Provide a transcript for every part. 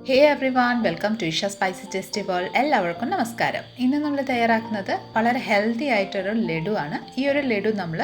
Hey everyone, welcome to Isha spicy tasty world. എല്ലാവർക്കും നമസ്കാരം. ഇന്ന് നമ്മൾ തയ്യാറാക്കുന്നത് വളരെ ഹെൽത്തി ആയിട്ടൊരു ലഡുവാണ്. ഈ ഒരു ലഡു നമ്മൾ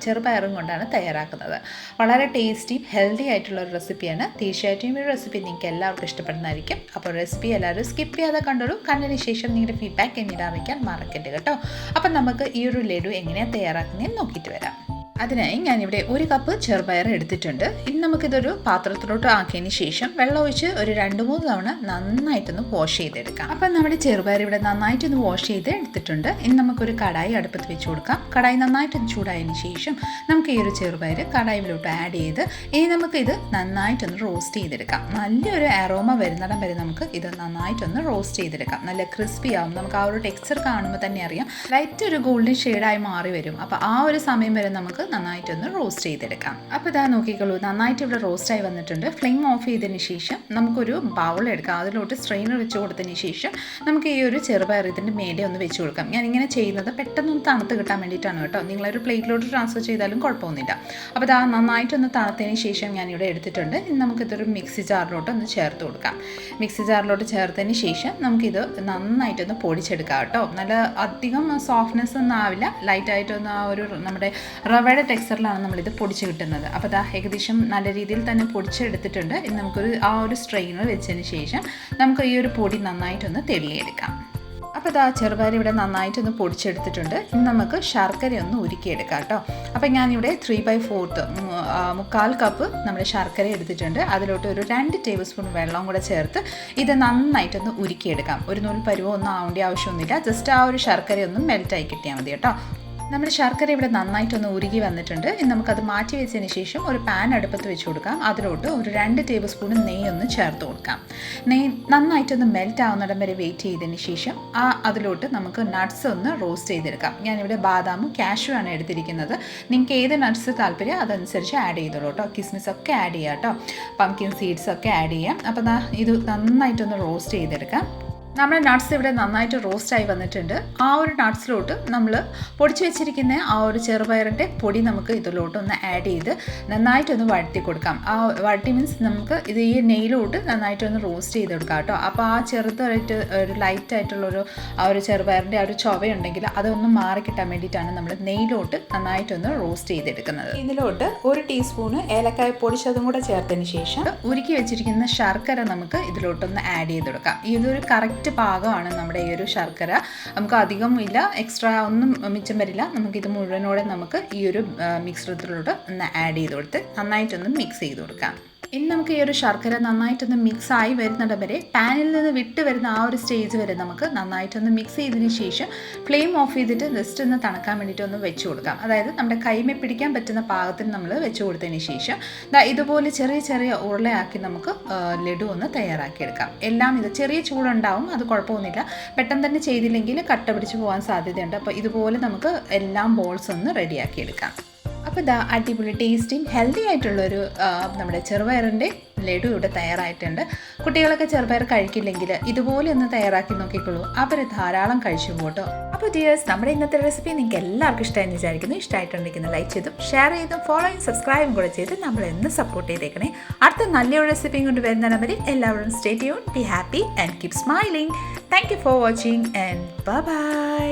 ചെറുപയറും കൊണ്ടാണ് തയ്യാറാക്കുന്നത്. വളരെ ടേസ്റ്റിയും ഹെൽത്തി ആയിട്ടുള്ള ഒരു റെസിപ്പിയാണ്. തീർച്ചയായിട്ടും ഈ റെസിപ്പി നിങ്ങൾക്ക് എല്ലാവർക്കും ഇഷ്ടപ്പെടുന്നതായിരിക്കും. അപ്പോൾ റെസിപ്പി എല്ലാവരും സ്കിപ്പ് ചെയ്യാതെ കണ്ടോളൂ. കണ്ടതിന് ശേഷം നിങ്ങളുടെ ഫീഡ്ബാക്ക് എന്നിട്ട് അറിയിക്കാൻ മറക്കരുത് കേട്ടോ. അപ്പം നമുക്ക് ഈ ഒരു ലഡു എങ്ങനെയാണ് തയ്യാറാക്കുന്നതെന്ന് നോക്കിയിട്ട് വരാം. അതിനായി ഞാനിവിടെ 1 കപ്പ് ചെറുപയർ എടുത്തിട്ടുണ്ട്. ഇനി നമുക്കിതൊരു പാത്രത്തിലോട്ട് ആക്കിയതിന് ശേഷം വെള്ളം ഒഴിച്ച് ഒരു 2-3 തവണ നന്നായിട്ടൊന്ന് വാഷ് ചെയ്തെടുക്കാം. അപ്പം നമ്മുടെ ചെറുപയർ ഇവിടെ നന്നായിട്ടൊന്ന് വാഷ് ചെയ്ത് എടുത്തിട്ടുണ്ട്. ഇനി നമുക്കൊരു കടായി അടുപ്പത്ത് വെച്ച് കൊടുക്കാം. കടായി നന്നായിട്ടൊന്ന് ചൂടായതിന് ശേഷം നമുക്ക് ഈ ഒരു ചെറുപയർ കടായിലോട്ട് ആഡ് ചെയ്ത് ഇനി നമുക്കിത് നന്നായിട്ടൊന്ന് റോസ്റ്റ് ചെയ്തെടുക്കാം. നല്ലൊരു അരോമ വരുന്നിടം വരെ നമുക്ക് ഇത് നന്നായിട്ടൊന്ന് റോസ്റ്റ് ചെയ്തെടുക്കാം. നല്ല ക്രിസ്പി ആവും. നമുക്ക് ആ ഒരു ടെക്സ്ചർ കാണുമ്പോൾ തന്നെ അറിയാം ലൈറ്റ് ഒരു ഗോൾഡൻ ഷെയ്ഡായി മാറി വരും. അപ്പോൾ ആ ഒരു സമയം വരെ നമുക്ക് നന്നായിട്ടൊന്ന് റോസ്റ്റ് ചെയ്തെടുക്കാം. അപ്പോൾ ഇതാ നോക്കിക്കോളൂ, നന്നായിട്ട് ഇവിടെ റോസ്റ്റായി വന്നിട്ടുണ്ട്. ഫ്ലെയിം ഓഫ് ചെയ്തതിന് ശേഷം നമുക്കൊരു ബൗൾ എടുക്കാം. അതിലോട്ട് സ്ട്രെയിനർ വെച്ച് കൊടുത്തതിന് ശേഷം നമുക്ക് ഈ ഒരു ചെറുപയർ ഇതിൻ്റെ മേലെ ഒന്ന് വെച്ച് കൊടുക്കാം. ഞാനിങ്ങനെ ചെയ്യുന്നത് പെട്ടെന്നൊന്ന് തണുത്ത് കിട്ടാൻ വേണ്ടിയിട്ടാണ് കേട്ടോ. നിങ്ങളൊരു പ്ലേറ്റിലോട്ട് ട്രാൻസ്ഫർ ചെയ്താലും കുഴപ്പമൊന്നുമില്ല. അപ്പോൾ ഇതാ നന്നായിട്ടൊന്ന് തണുത്തതിന് ശേഷം ഞാനിവിടെ എടുത്തിട്ടുണ്ട്. ഇനി നമുക്കിതൊരു മിക്സി ജാറിലോട്ട് ഒന്ന് ചേർത്ത് കൊടുക്കാം. മിക്സി ജാറിലോട്ട് ചേർത്തതിന് ശേഷം നമുക്കിത് നന്നായിട്ടൊന്ന് പൊടിച്ചെടുക്കാം കേട്ടോ. നല്ല അധികം സോഫ്റ്റ്നെസ് ഒന്നും ആവില്ല, ലൈറ്റായിട്ടൊന്ന് ആ ഒരു നമ്മുടെ റവയുടെ ടെക്സ്ചറിലാണ് നമ്മളിത് പൊടിച്ച് കിട്ടുന്നത്. അപ്പോൾ അതാ ഏകദേശം നല്ല രീതിയിൽ തന്നെ പൊടിച്ചെടുത്തിട്ടുണ്ട്. ഇനി നമുക്കൊരു ആ ഒരു സ്ട്രെയിനർ വെച്ചതിന് ശേഷം നമുക്ക് ഈ ഒരു പൊടി നന്നായിട്ടൊന്ന് തെളിയെടുക്കാം. അപ്പോൾ ഇതാ ചെറുപയർ ഇവിടെ നന്നായിട്ടൊന്ന് പൊടിച്ചെടുത്തിട്ടുണ്ട്. ഇനി നമുക്ക് ശർക്കര ഒന്ന് ഉരുക്കിയെടുക്കാം കേട്ടോ. അപ്പോൾ ഞാനിവിടെ 3/4 മുക്കാൽ കപ്പ് നമ്മുടെ ശർക്കര എടുത്തിട്ടുണ്ട്. അതിലോട്ട് ഒരു 2 ടേബിൾ സ്പൂൺ വെള്ളം കൂടെ ചേർത്ത് ഇത് നന്നായിട്ടൊന്ന് ഉരുക്കിയെടുക്കാം. ഒരു നൂൽ പരുവം ഒന്നും ആവേണ്ട ആവശ്യമൊന്നുമില്ല. ജസ്റ്റ് ആ ഒരു ശർക്കരയൊന്നും മെൽറ്റായി കിട്ടിയാൽ മതി കേട്ടോ. നമ്മുടെ ശർക്കര ഇവിടെ നന്നായിട്ടൊന്ന് ഉരുകി വന്നിട്ടുണ്ട്. ഇനി നമുക്കത് മാറ്റി വെച്ചതിന് ശേഷം ഒരു പാൻ അടുപ്പത്ത് വെച്ച് കൊടുക്കാം. അതിലോട്ട് ഒരു 2 ടേബിൾ സ്പൂൺ നെയ്യ് ഒന്ന് ചേർത്ത് കൊടുക്കാം. നെയ്യ് നന്നായിട്ടൊന്ന് മെൽറ്റ് ആവുന്നിടം വരെ വെയിറ്റ് ചെയ്തതിന് ശേഷം അതിലോട്ട് നമുക്ക് നട്ട്സ് ഒന്ന് റോസ്റ്റ് ചെയ്തെടുക്കാം. ഞാനിവിടെ ബാദാമും കാഷ്യൂ ആണ് എടുത്തിരിക്കുന്നത്. നിങ്ങൾക്ക് ഏത് നട്ട്സ് താല്പര്യം അതനുസരിച്ച് ആഡ് ചെയ്തോളൂ കേട്ടോ. കിസ്മിസ് ഒക്കെ ആഡ് ചെയ്യാം കേട്ടോ. പംകിൻ സീഡ്സ് ഒക്കെ ആഡ് ചെയ്യാം. അപ്പോൾ ഇത് നന്നായിട്ടൊന്ന് റോസ്റ്റ് ചെയ്തെടുക്കാം. നമ്മുടെ നട്ട്സ് ഇവിടെ നന്നായിട്ട് റോസ്റ്റായി വന്നിട്ടുണ്ട്. ആ ഒരു നട്ട്സിലോട്ട് നമ്മൾ പൊടിച്ച് വെച്ചിരിക്കുന്ന ആ ഒരു ചെറുപയറിൻ്റെ പൊടി നമുക്ക് ഇതിലോട്ട് ഒന്ന് ആഡ് ചെയ്ത് നന്നായിട്ടൊന്ന് വഴറ്റി കൊടുക്കാം. ആ വഴറ്റി മീൻസ് നമുക്ക് ഇത് ഈ നെയ്യിലോട്ട് നന്നായിട്ടൊന്ന് റോസ്റ്റ് ചെയ്ത് കൊടുക്കാം കേട്ടോ. അപ്പോൾ ആ ചെറുതായിട്ട് ഒരു ലൈറ്റായിട്ടുള്ളൊരു ആ ഒരു ചെറുപയറിൻ്റെ ആ ഒരു ചൊവയുണ്ടെങ്കിൽ അതൊന്ന് മാറിക്കിട്ടാൻ വേണ്ടിയിട്ടാണ് നമ്മൾ നെയ്യിലോട്ട് നന്നായിട്ടൊന്ന് റോസ്റ്റ് ചെയ്തെടുക്കുന്നത്. ഇതിലോട്ട് 1 ടീസ്പൂണ് ഏലക്കായ പൊടിച്ചതും കൂടെ ചേർത്തതിന് ശേഷം ഉരുക്കി വെച്ചിരിക്കുന്ന ശർക്കര നമുക്ക് ഇതിലോട്ടൊന്ന് ആഡ് ചെയ്ത് കൊടുക്കാം. ഇതൊരു കറക്റ്റ് പാകമാണ് നമ്മുടെ ഈ ഒരു ശർക്കര. നമുക്ക് അധികം ഇല്ല, എക്സ്ട്രാ ഒന്നും മിച്ചം വരില്ല. നമുക്കിത് മുഴുവനോടെ നമുക്ക് ഈ ഒരു മിക്സറിലോട്ട് ഒന്ന് ആഡ് ചെയ്ത് കൊടുത്ത് നന്നായിട്ടൊന്ന് മിക്സ് ചെയ്ത് കൊടുക്കാം. ഇനി നമുക്ക് ഈ ഒരു ശർക്കര നന്നായിട്ടൊന്ന് മിക്സായി വരുന്നിടം വരെ പാനിൽ നിന്ന് വിട്ട് വരുന്ന ആ ഒരു സ്റ്റേജ് വരെ നമുക്ക് നന്നായിട്ടൊന്ന് മിക്സ് ചെയ്തതിന് ശേഷം ഫ്ലെയിം ഓഫ് ചെയ്തിട്ട് ജസ്റ്റ് ഒന്ന് തണുക്കാൻ വേണ്ടിയിട്ട് ഒന്ന് വെച്ച് കൊടുക്കാം. അതായത് നമ്മുടെ കൈമേ പിടിക്കാൻ പറ്റുന്ന പാകത്തിന് നമ്മൾ വെച്ച് കൊടുത്തതിന് ശേഷം ഇതുപോലെ ചെറിയ ചെറിയ ഉരുളയാക്കി നമുക്ക് ലഡു ഒന്ന് തയ്യാറാക്കിയെടുക്കാം. എല്ലാം ഇത് ചെറിയ ചൂടുണ്ടാവും, അത് കുഴപ്പമൊന്നുമില്ല. പെട്ടെന്ന് തന്നെ ചെയ്തില്ലെങ്കിൽ കട്ട പിടിച്ച് പോകാൻ സാധ്യതയുണ്ട്. അപ്പോൾ ഇതുപോലെ നമുക്ക് എല്ലാം ബോൾസ് ഒന്ന് റെഡിയാക്കിയെടുക്കാം. അപ്പോൾ ഇതാ അടിപൊളി ടേസ്റ്റിയും ഹെൽത്തി ആയിട്ടുള്ളൊരു നമ്മുടെ ചെറുപയറിൻ്റെ ലഡു ഇവിടെ തയ്യാറായിട്ടുണ്ട്. കുട്ടികളൊക്കെ ചെറുപയർ കഴിക്കില്ലെങ്കിൽ ഇതുപോലെ ഒന്ന് തയ്യാറാക്കി നോക്കിക്കോളൂ. അവർ ധാരാളം കഴിച്ചു പോട്ടോ. അപ്പോൾ ഡിയേഴ്സ്, നമ്മുടെ ഇന്നത്തെ റെസിപ്പി നിങ്ങൾക്ക് എല്ലാവർക്കും ഇഷ്ടമായെന്ന് വിചാരിക്കുന്നു. ഇഷ്ടമായിട്ടുണ്ടെങ്കിൽ ലൈക്ക് ചെയ്തും ഷെയർ ചെയ്തും ഫോളോയും സബ്സ്ക്രൈബും കൂടെ ചെയ്ത് നമ്മൾ എന്ന് സപ്പോർട്ട് ചെയ്തേക്കണേ. അടുത്ത നല്ലൊരു റെസിപ്പിയും കൊണ്ട് വരുന്ന വരെ എല്ലാവരും stay tune, be happy and keep smiling. Thank you for watching and bye bye.